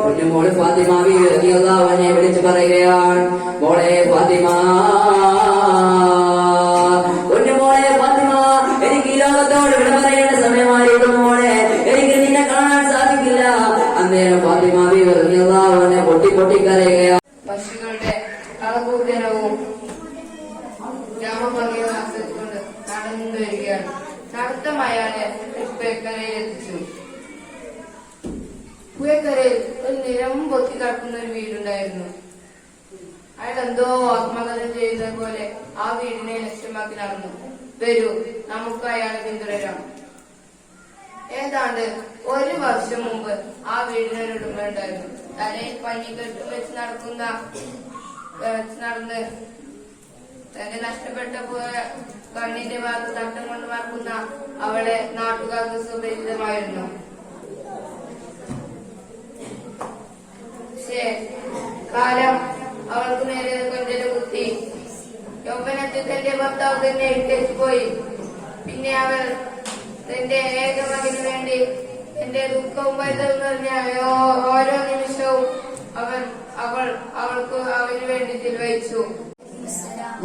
കുഞ്ഞുമോള് ഫാത്തിമ അവനെ വിളിച്ചു പറയുകയാണ്, മോളെ ഫാത്തിമ, കുഞ്ഞുമോളെ ഫാത്തിമ, എനിക്ക് ഈ ലോകത്തോട് വിട പറയേണ്ട സമയമായിരുന്നു മോളെ, എനിക്ക് നിന്നെ കാണാൻ സാധിക്കില്ല. അന്നേരം ഫാത്തിമ അവനെ പൊട്ടി പൊട്ടിക്കരയുകയാണ്. പശുക്കളുടെ കളകൂട്ടനവും ഗ്രാമഭംഗിയും ആസ്വദിച്ചുകൊണ്ട് നടന്നു വരികയാണ്. നടത്തം അയാളെ പുഴക്കരയിലെത്തിച്ചു. പുഴക്കരയിൽ ഒരു നിലവും പൊത്തി കിടക്കുന്ന ഒരു വീടുണ്ടായിരുന്നു. അയാൾ എന്തോ ആത്മകഥം ചെയ്യുന്ന പോലെ ആ വീടിനെ ലക്ഷ്യമാക്കി നടന്നു. വരൂ, നമുക്ക് അയാളെ പിന്തുടരാം. ഏതാണ്ട് 1 വർഷം മുമ്പ് ആ വീടിനൊരു ഉടമ ഉണ്ടായിരുന്നു. തലയിൽ പഞ്ഞിക്കെട്ടും വെച്ച് നടന്ന് തന്റെ നഷ്ടപ്പെട്ട കണ്ണിന്റെ ഭാഗത്ത് തട്ടം കൊണ്ട് മറക്കുന്ന അവളെ നാട്ടുകാർക്ക് സുപരിചിതമായിരുന്നു. പക്ഷേ കാലം അവൾക്ക് നേരെ കൊഞ്ചല് കുത്തി. യൗവനത്തിൽ തന്റെ ഭർത്താവ് തന്നെ എഴുത്തേച്ചു പോയി. പിന്നെ അവൾ തന്റെ ഏക മകന് വേണ്ടി എന്റെ ദുഃഖവും പരിതവും നിറഞ്ഞ ഓരോ നിമിഷവും അവന് വേണ്ടി ചിലവഴിച്ചു.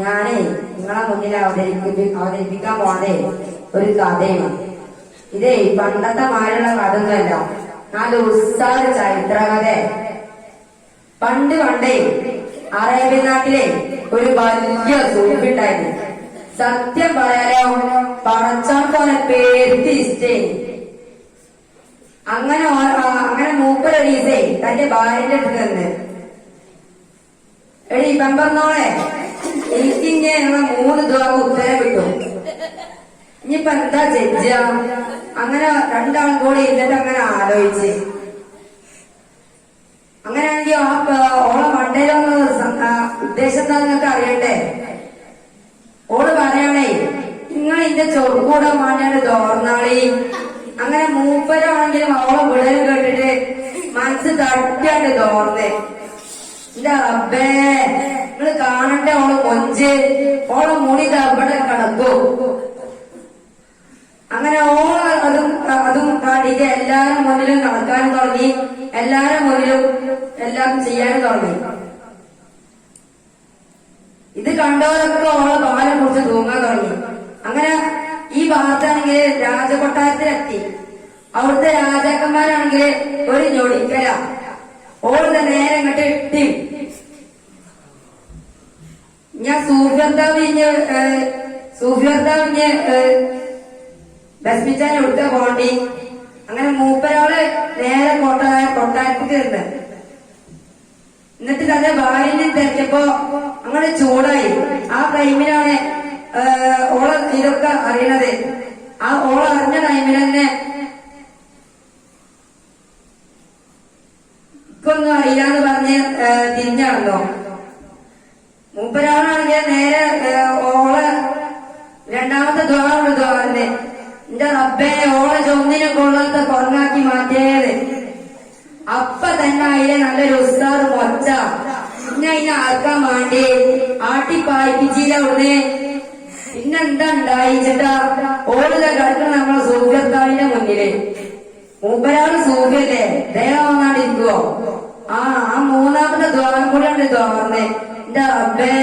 ഞാനേ നിങ്ങളെ മുന്നിൽ അവതരിപ്പിക്കാൻ പോണേ ഒരു കഥയാണ്. ഇതേ പണ്ടത്തെ മാരുള്ള കഥ ഒന്നുമല്ല, നല്ല ഉത്സാഹ ചരിത്രകഥ. പണ്ടേ അറേബ്യൻ നാട്ടിലെ ഒരു വലിയ സൂഫി ഉണ്ടായിരുന്നു. സത്യം പറയാലോ, പടച്ചോൻ പോലെ പേരുത്തി ഇഷ്ടേ. അങ്ങനെ മൂപ്പരടീസേ തന്റെ ഭാര്യന്റെ അടുത്ത് നിന്ന്, എടീ പെമ്പറന്നോളെ, എനിക്കിങ്ങനെ 3 ദിവസം ഉത്തരം കിട്ടും, ഇനിയിപ്പൊ എന്താ ജഡ്ജ? അങ്ങനെ 2 ആളും കൂടി ഇരുന്നിട്ട് അങ്ങനെ ആലോചിച്ച്, അങ്ങനെയാണെങ്കിൽ ഓളെ മണ്ടയിലൊന്ന് ഉദ്ദേശം എന്താ നിങ്ങൾക്ക് അറിയണ്ടേ? ഓള് പറയണേ, നിങ്ങൾ ഇതിന്റെ ചൊറുകൂടെ മാണ്ടാണ്ട് തോർന്നാളി. അങ്ങനെ മൂപ്പരാണെങ്കിലും അവളെ വിടലും കേട്ടിട്ട് മനസ്സ് തട്ടിയാണ്ട് തോർന്നേ. എന്റെ റബ്ബേ, നിങ്ങള് കാണണ്ട ഓള് കൊഞ്ച്, ഓളെ മുടി അവിടെ കിടക്കും. അങ്ങനെ ഓള് അതും കാട്ടിട്ട് എല്ലാരും മുന്നിലും നടക്കാനും തുടങ്ങി, എല്ലാരും മുന്നിലും എല്ലാം ചെയ്യാനും തുടങ്ങി. ഇത് കണ്ടവരൊക്കെ ഓളെ ബാലം കുറിച്ച് തൂങ്ങാൻ തുടങ്ങി. അങ്ങനെ ഈ ഭാഗത്താണെങ്കിൽ രാജകൊട്ടാരത്തിലെത്തി. അവിടുത്തെ രാജാക്കന്മാരാണെങ്കിൽ ഒരു ഞൊടിക്കല. ഓള് നേരെ ഇങ്ങോട്ട് ഇട്ടി. ഞാൻ സൂഫിയർത്താവിഞ്ഞ് ബസ്മിച്ചാൻ എടുത്ത പോണ്ടി. അങ്ങനെ മൂപ്പരാള് നേരെ കൊട്ടാരത്തേക്ക് നിന്ന്. എന്നിട്ട് തന്റെ ഭാര്യനെ തിരക്കിയപ്പോ അങ്ങനെ ചൂടായി. ആ ടൈമിലാണ് ഓള ഇതൊക്കെ അറിയണത്. ആ ഓള അറിഞ്ഞ ടൈമിൽ തന്നെ ഇക്കൊന്നും അറിയില്ലാന്ന് പറഞ്ഞ് തിരിഞ്ഞാണല്ലോ. മൂപ്പരാളാണെങ്കിൽ നേരെ ഓള രണ്ടാമത്തെ ദ്വാരന്റെ എന്റെ റബ്ബേ, ഓളെ ചൊന്നിനെ കൊള്ളാത്ത കുറങ്ങാക്കി മാറ്റിയത്. അപ്പൊ തന്നെ അതിലെ നല്ലൊരു ഉസ്താറ് മൊച്ച പിന്നെ അതിനെ ആർക്കാൻ വേണ്ടി ആട്ടിപ്പായിപ്പിച്ചില്ല ഉടനെ. പിന്നെന്താ ഉണ്ടായിച്ചിട്ടാ ഓടുക കിടക്കണ നമ്മളെ സൂഫിയർത്താവിന്റെ മുന്നില്. മൂപ്പരാള് സൂഫിയല്ലേ, ദയാവന്നാണ്ടിരിക്കുവോ? ആ 3ാമത്തെ ദ്വാരം കൂടെ ഉണ്ട് തോർന്നേ. എന്റെ റബ്ബേ,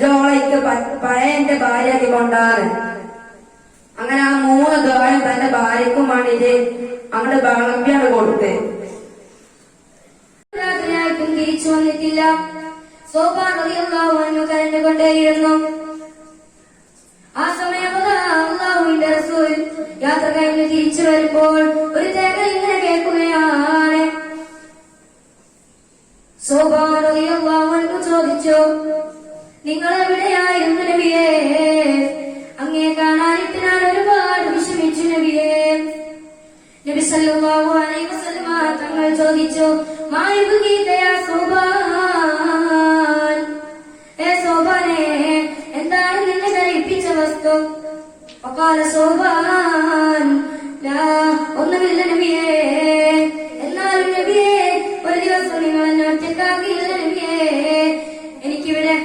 ജോളയ്ക്ക് പഴയ എന്റെ ഭാര്യയാക്കി കൊണ്ടാണ്. അങ്ങനെ ആ 3 ദ്വാരം തന്റെ ഭാര്യക്കും വേണ്ടിട്ട് അങ്ങോട്ട് വിളമ്പിയാണ് കൊടുത്ത്. തിരിച്ചു വന്നിട്ടില്ല. കരഞ്ഞുകൊണ്ടേയിരുന്നു. ആ സമയം അല്ലാഹുവിന്റെ റസൂൽ യാത്ര കഴിഞ്ഞ് തിരിച്ചു വരുമ്പോൾ ഒരു തേങ്ങൽ ഇങ്ങനെ കേൾക്കുകയാണ്. സൗബാൻ റളിയല്ലാഹു അൻഹു ചോദിച്ചു, നിങ്ങൾ എവിടെയായിരുന്നു നബിയേ? അങ്ങയെ കാണാനിട്ട് ഞാൻ ഒരുപാട് വിഷമിച്ചു നബിയേ. നബി സല്ലല്ലാഹു അലൈഹി വസല്ലമ തങ്ങൾ ചോദിച്ചു, മാ യുബ്ഗീക യാ സൗബാൻ, ഏ സൗബാനേ, എന്താണ് നിന്നെ കരയിപ്പിച്ച വസ്തു? വഖാല സൗബാൻ, ലാ, ഒന്നുമില്ല നബിയേ. എന്നാലും നബിയേ, ഒരു ദിവസം നിങ്ങൾ എന്നെ ഒറ്റക്കാക്കിയില്ല നബിയേ. എനിക്കിവിടെ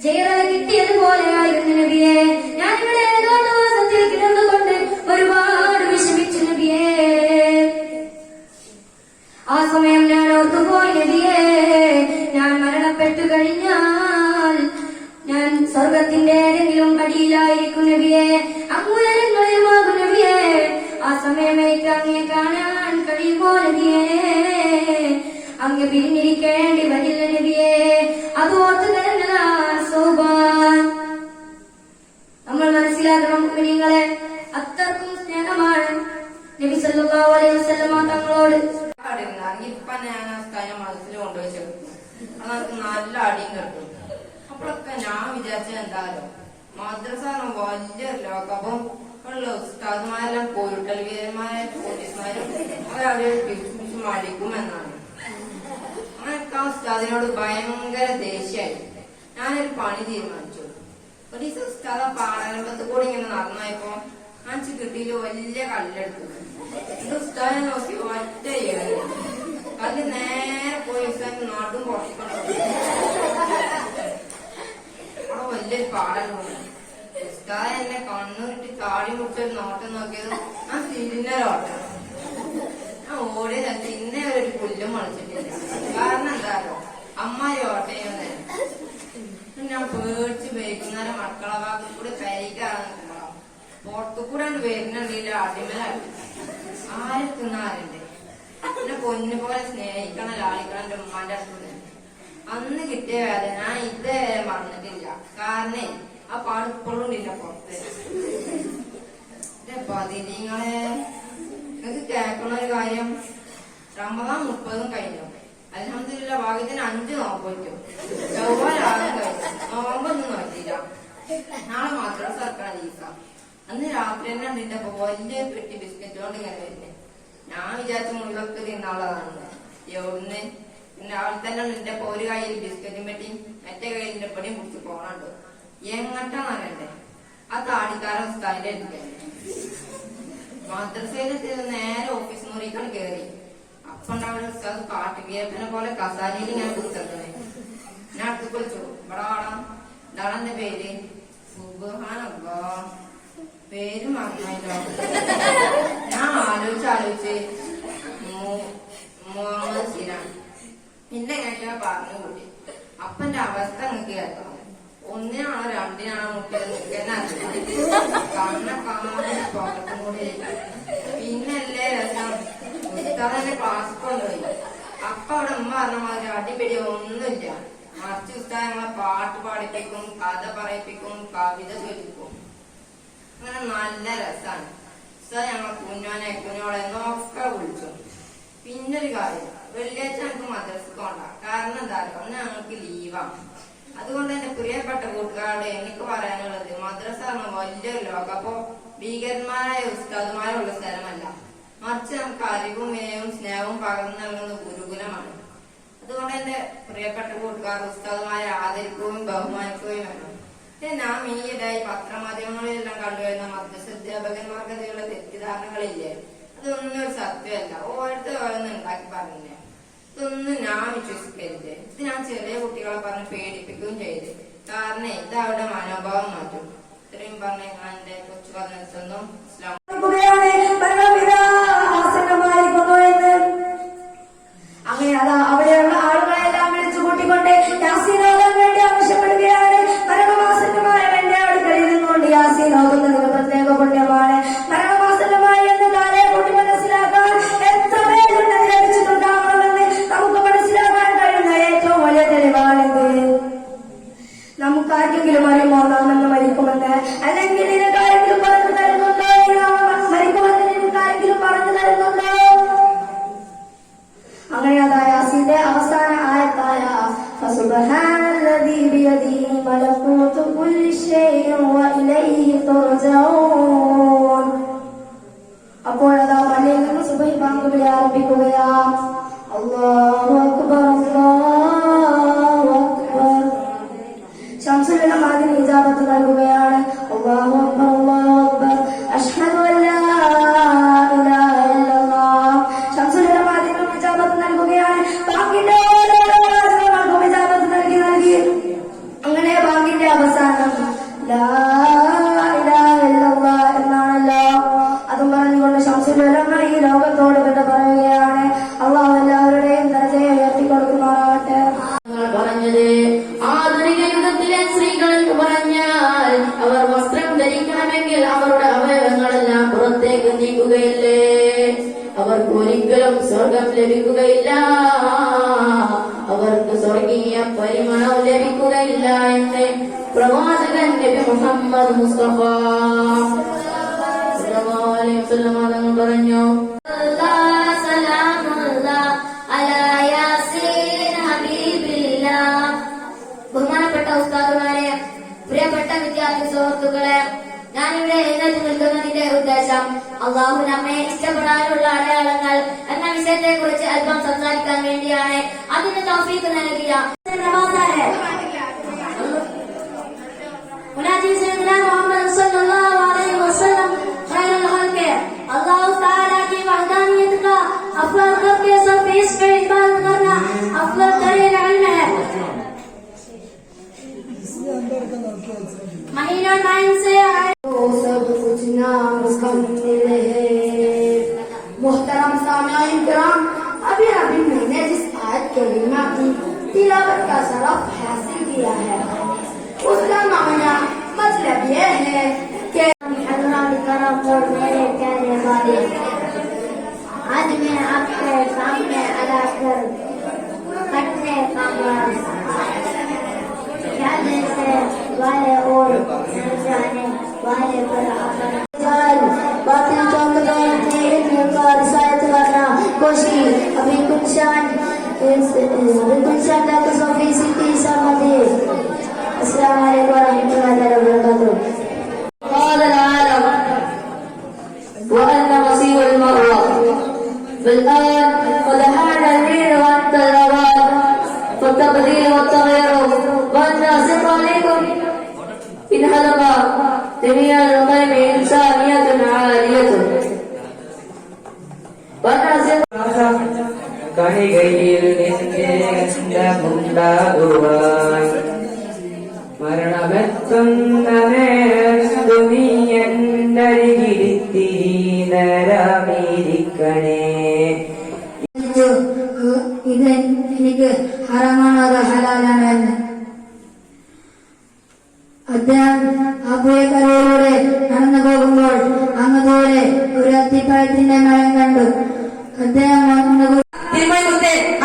ജയറ കിട്ടിയതുപോലെയായിരുന്നു നബിയേ. ഞാനിവിടെ ഏകാന്തവാസത്തിൽ കിടന്നുകൊണ്ട് ഒരുപാട് വിഷമിച്ചു നബിയേ. ആ സമയം ഞാൻ ഓർത്തുപോയി നബിയേ, ഞാൻ മരണപ്പെട്ടു കഴിഞ്ഞാൽ ഞാൻ സ്വർഗത്തിന്റെ ഏതെങ്കിലും പടിയിലായിരിക്കും നബിയേ, അങ്ങുയരങ്ങളിലുമാകും നബിയേ. ആ സമയം എനിക്ക് അങ്ങയെ കാണാൻ കഴിയുമോ നബിയേ? അങ്ങ് പിരിഞ്ഞിരിക്കേണ്ടി വരില്ല നബിയേ. അത് ഓർത്ത് കരഞ്ഞതാണ് സൗബാൻ. നമ്മൾ മനസ്സിലാക്കണം മുഅ്മിനീങ്ങളെ, അത്രക്കും സ്നേഹമാണ് നബി സല്ലല്ലാഹു അലൈഹി വസല്ലമ തങ്ങളോട്. ഇപ്പൊ ഞാൻ ആ സ്ഥലം മനസ്സിൽ കൊണ്ടുവച്ചു, അതൊക്കെ നല്ല അടിയും കിട്ടും. അപ്പോഴൊക്കെ ഞാൻ വിചാരിച്ചത് എന്തായാലും മദ്രസ വലിയൊരു ലോകം ഉള്ള ഉസ്താദുമാരെല്ലാം പോരുട്ടൽ വീരന്മാരെ പോലീസുമാരും അവരവരെ പിടിച്ചു മടിക്കുമെന്നാണ്. അങ്ങനെയൊക്കെ ആ ഉസ്താദിനോട് ഭയങ്കര ദേഷ്യായി. ഞാനൊരു പണി തീരുമാനിച്ചു. ഒരു ദിവസം ഉസ്താദ പാടരംഗത്ത് കൂടി ഇങ്ങനെ നടന്നപ്പോ ഞാൻ കിട്ടിയില് വലിയ കല്ലെടുത്തു. എന്റെ ഉസ്താദിനെ നോക്കി ഒറ്റ കല്ല് നേരെ പോയി ഉസ്താദിന് നാട്ടും പൊട്ടിക്കൊണ്ടു. അവിടെ വലിയൊരു പാടം ഉസ്താദ് എന്നെ കണ്ണൂരിട്ട് ചാടി മുറിച്ചൊരു നോട്ടം നോക്കിയത് ഞാൻ തിരിഞ്ഞൊരോട്ടം. ഞാൻ ഓടിയതല്ല, ഇന്നേ ഒരു പുല്ലും മുളച്ചിട്ടില്ല. കാരണം എന്താണോ, അമ്മായി ഓട്ടയുന്നേ. ഞാൻ പേടിച്ച് വൈകുന്നേരം മക്കളെ ഭാഗത്ത് കൂടെ പരിക്കാറാൻ നിൽക്കുമ്പോഴോ പുറത്തു കൂടെ വരുന്നുണ്ടെങ്കിൽ അടിമലായി ആരും തിന്നാറുണ്ട്. എന്നെ പൊന്നു പോലെ സ്നേഹിക്കണം ലാളിക്കണം എന്റെ ഉമ്മാന്റെ അടുത്ത്. അന്ന് കിട്ടിയ വേദന ഞാൻ ഇതുവരെ മറന്നിട്ടില്ല. കാരണം ആ പാട് ഇപ്പോഴും ഇല്ല പുറത്ത്. എന്റെ പതിനീങ്ങളെ നിങ്ങൾക്ക് കേൾക്കണ ഒരു കാര്യം, റമദാൻ 30 കഴിഞ്ഞു. അൽഹംദുലില്ലാ ഭാഗ്യത്തിന് 5 നോമ്പ് പറ്റും. ചൊവ്വാലാകും കഴിഞ്ഞു. നോമ്പൊന്നും നോക്കിയില്ല. നാളെ മാത്രം സർക്കാർ ജീവിക്കാം. അന്ന് രാത്രി തന്നെ അതിന്റെ വലിയ പെട്ടി ബിസ്ക്കറ്റ് കൊണ്ട് ഇങ്ങനെ വരുന്നേ. ഞാൻ വിചാരിച്ച മുള്ളൊക്കെ തിന്നാളതാണ്. എവിടുന്ന് പിന്നെ അവിടെ തന്നെ നിന്റെ ഒരു കയ്യിൽ ബിസ്ക്കറ്റും പെട്ടി മറ്റേ കയ്യിൽ നിന്റെ പെടിയും പിടിച്ച് പോണുണ്ട്. എങ്ങട്ടാന്ന് അറിയണ്ടേ, ആ താടിക്കാരൻ ഉസ്താദിന്റെ അടുത്ത് മദ്രസയിലെത്തി നേരെ ഓഫീസ് മുറിക്കാണ് കയറി. അപ്പണ്ടാവുന്ന ഉസ്താദ് കാട്ടുകേപ്പനെ പോലെ കസാലയിൽ ഇങ്ങനെ കുത്തേ. ഞാൻ അടുത്ത് വിളിച്ചു, ഇവിടെ ആടാം, ഇതാണ് എന്റെ പേര്. സുബ്ഹാനല്ലാഹ്, പേര് മറന്നല്ലോ. ഞാൻ ആലോചിച്ച് മുഹമ്മദ് സിനാൻ പിന്നെ ഞാൻ പറഞ്ഞു കൂട്ടി. അപ്പന്റെ അവസ്ഥ നിങ്ങൾക്ക് കേൾക്കണം. ഒന്നിനാണോ രണ്ടിനാണോ മുട്ടിയത് കണ്ണൊക്കെ കൂടി. പിന്നല്ലേ രസം, ഉസ്താദെന്നെ ക്ലാസ് കൊണ്ടുപോയി. അപ്പ അവിടെ ഉമ്മ പറഞ്ഞ മാതിരി അടിപിടി ഒന്നുമില്ല. മറിച്ച് ഉസ്താദ് ഞങ്ങളെ പാട്ട് പാടിപ്പിക്കും, കഥ പറയിപ്പിക്കും, കവിത ചൊല്ലിക്കും. അങ്ങനെ നല്ല രസാണ്. ഉസ്താദ് ഞങ്ങളെ കുഞ്ഞോളെ എന്നൊക്കെ വിളിച്ചു. പിന്നൊരു കാര്യം, വെള്ളിയാഴ്ച ഞങ്ങൾക്ക് മദ്രസക്ക് പോണ്ട. കാരണം എന്താ പറയുക, അന്ന് ഞങ്ങൾക്ക് ലീവാണ്. അതുകൊണ്ട് എന്റെ പ്രിയപ്പെട്ട കൂട്ടുകാരോട് എനിക്ക് പറയാനുള്ളത്, മദ്രസ വലിയൊരു ലോകം. അപ്പൊ ഭീകരന്മാരായ ഉസ്താദുമാരുള്ള സ്ഥലമല്ല, മറിച്ച് നമുക്ക് അറിവും വിനയവും സ്നേഹവും പകർന്നു നൽകുന്ന ഗുരുകുലമാണ്. അതുകൊണ്ട് എന്റെ പ്രിയപ്പെട്ട കൂട്ടുകാർ ഉസ്താദുമാരെ ആദരിക്കുകയും ബഹുമാനിക്കുകയും വേണം. നാം ഈയിടെയായി പത്രമാധ്യമങ്ങളിലെല്ലാം കണ്ടുവരുന്ന മദ്രസ അധ്യാപകന്മാർക്കെതിരെയുള്ള തെറ്റിദ്ധാരണകളില്ലേ, അതൊന്നും ഒരു സത്യമല്ല. ഓരോരുത്തർ ഓരോന്ന് ഉണ്ടാക്കി പറഞ്ഞില്ലേ, ഇതൊന്നും ഞാൻ വിശ്വസിക്കരുത്. ഇത് ഞാൻ ചെറിയ കുട്ടികളെ പറഞ്ഞ് പേടിപ്പിക്കുകയും ചെയ്ത്. കാരണം ഇത് അവരുടെ മനോഭാവം മാറ്റും. ഇത്രയും പറഞ്ഞ ഞാൻ എന്റെ കൊച്ചു കഥ നിർത്തുന്നു. ഇസ്ലാം അങ്ങനെ അതാ അവിടെയുള്ള ആളുകളെല്ലാം വിളിച്ചു കൂട്ടിക്കൊണ്ട് യാസീൻ ഓതാൻ വേണ്ടി ആവശ്യപ്പെടുകയാണ്. മരണമാസന്യമായ എന്റെ അടുക്കൽ ഇരുന്നുകൊണ്ട് യാസീൻ ഓതുന്നത് പ്രത്യേക പുണ്യമാണ്. മരണമാസന്യമായി എന്ന് കാലയെ കൂട്ടി മനസ്സിലാക്കാൻ എത്ര പേരുണ്ട് ലഭിച്ചിട്ടുണ്ടാവണമെന്ന് നമുക്ക് മനസ്സിലാക്കാൻ കഴിയുന്ന ഏറ്റവും വലിയ തെളിവാണിത്. നമുക്കാർക്കെങ്കിലും അറിയുമോ നാം എന്ന് മരിക്കുമെന്ന്, അല്ലെങ്കിൽ ഇതിനെക്കാരെങ്കിലും പറഞ്ഞു തരുന്നുണ്ടോ? سبحان الذي بيده ملكوت كل شيء وإليه ترجعون. അപ്പോഴതാ പള്ളിയിൽ നിന്ന് സുബഹി ബാങ്ക് വിളി ആരംഭിക്കുകയാ. അല്ലാഹു അക്ബർ അല്ലാഹു അക്ബർ. ശംസുൽ ഉലമാദിന് ഇജാബത്ത് നൽകുകയാണ്. അല്ലാഹു അക്ബർ അല്ലാഹു അക്ബർ. അഷ്ഹദു അൻ ലാ ഇലാഹ ഇല്ലല്ലാഹ്. ശംസുൽ ഉലമാദിന് ഇജാബത്ത് നൽകുകയാണ്. ബാങ്കിന്റെ ഓരോ വാചകങ്ങൾക്കും ഇജാബത്ത് നൽകി അങ്ങനെ ബാങ്കിന്റെ അവസാനം ലാ ഇലാഹ ഇല്ലല്ലാഹ് എന്നാണല്ലോ. അതും പറഞ്ഞുകൊണ്ട് ശംസുൽ ഉലമ ഈ ലോകത്തോട് വിട പറയുകയാണ്. അല്ലാഹു എല്ലാവരുടെയും ദർജയെ ഉയർത്തിക്കൊടുക്കുമാറാവട്ടെ. പറഞ്ഞത് ആധുനിക യുഗത്തിലെ സ്ത്രീകൾ എന്ന് പറഞ്ഞാൽ അവർ വസ്ത്രം ധരിക്കണമെങ്കിൽ അവരുടെ അവയവങ്ങളെല്ലാം പുറത്തേക്ക് നീക്കുകയില്ലേ, അവർക്ക് ഒരിക്കലും സ്വർഗം ലഭിക്കുകയില്ല, അവർക്ക് സ്വർഗീയ പരിമളം ലഭിക്കുകയില്ല എന്ന് പ്രവാചകൻ നബി മുഹമ്മദ് മുസ്തഫ സല്ലല്ലാഹു അലൈഹി വസല്ലം തങ്ങൾ പറഞ്ഞു. ബഹുമാനപ്പെട്ട ഉസ്താദുമാരെ, പ്രിയപ്പെട്ട വിദ്യാർത്ഥി സുഹൃത്തുക്കളെ, ഞാനിവിടെ എഴുന്നേറ്റ് നിൽക്കുന്നതിന്റെ ഉദ്ദേശം അള്ളാഹു നമ്മെ ഇഷ്ടപ്പെടാനുള്ള അടയാളങ്ങൾ എന്ന വിഷയത്തെ കുറിച്ച് അല്പം സംസാരിക്കാൻ വേണ്ടിയാണ്. അതിന് തൗഫീഖ് നൽകിയ മുഹമ്മദ് സല്ലല്ലാഹു അലൈഹി വസല്ലം ഖൈറുൽ ഖൽഖ് अल्लाह ताला की वहदानियत का अफजल करके सब इस पे इबादत करना अफजल तरीन इल्म है. महीना 9 से सब कुछ नाम मुकम्मिल है. मोहतरम सामईन किराम, अभी मैंने जिस आयत करीमा की तिलावत का शरफ हासिल किया है उसका मामला मतलब ये है कि आज मैं आपके सामने अदा कर कटने का वाले और समझाने वाले पर बातें का रिसायत करना कोशिश अभी गुलशान तक सोफी सिटी सहमति. अस्सलाम वालेकुम वरहमतुल्लाहि वबरकातुह. قال العالم وأن مصير المروة فالآن قد حان الحين وأنت الأوان فالتبديل والتغيير والناصر عليكم إن هدم جميع القيم إنسانية عالية والناصر കണികയിൽ നിന്നുണ്ടാകുവാൻ മരണമെത്തുന്ന നേരത്തു നീ എന്നരികിരിക്കണേ. ഇത് എനിക്ക് ഹറാമാണോ അതോ ഹലാലാണോ എന്ന്. അദ്ദേഹം ആ പുഴക്കരയിലൂടെ നടന്നു പോകുമ്പോൾ അങ്ങ് ദൂരെ ഒരു അത്തിപ്പഴത്തിന്റെ മരം കണ്ടു. അദ്ദേഹം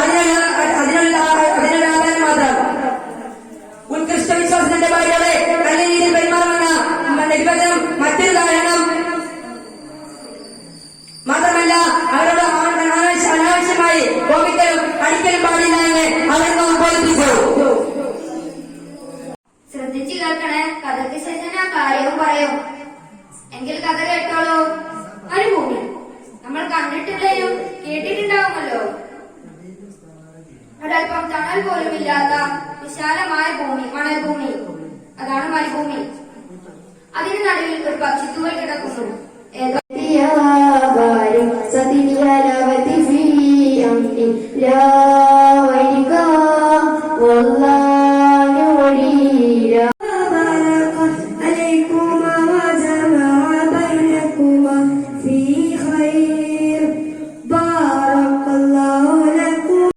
അതിനുള്ള ആധാരം മാത്രം ഉത്കൃഷ്ട വിശ്വാസത്തിന്റെ ഭാര്യകളെ നല്ല രീതിയിൽ പെരുമാറുമെന്ന നിബന്ധനം മറ്റൊരു കാരണം മാത്രമല്ല അവരോട് അനാവശ്യമായി കോപിക്കലും അടിക്കലും പാടില്ല എന്ന് അവർ ബോധിപ്പിച്ചു. ശ്രദ്ധിച്ചു കേൾക്കണേ, കഥയ്ക്ക് ശേഷം ഞാൻ കാര്യവും പറയും. എങ്കിൽ കഥ കേട്ടോളൂ. മരുഭൂമി നമ്മൾ കണ്ടിട്ടില്ലയോ, കേട്ടിട്ടുണ്ടാവുമല്ലോ. ഒരൽപ്പം തണൽ പോലും ഇല്ലാത്ത വിശാലമായ ഭൂമി, മണൽഭൂമി, അതാണ് മരുഭൂമി. അതിന് നടുവിൽ ഒരു പക്ഷിത്തൂവൽ കിടക്കുന്നു. ഏതോ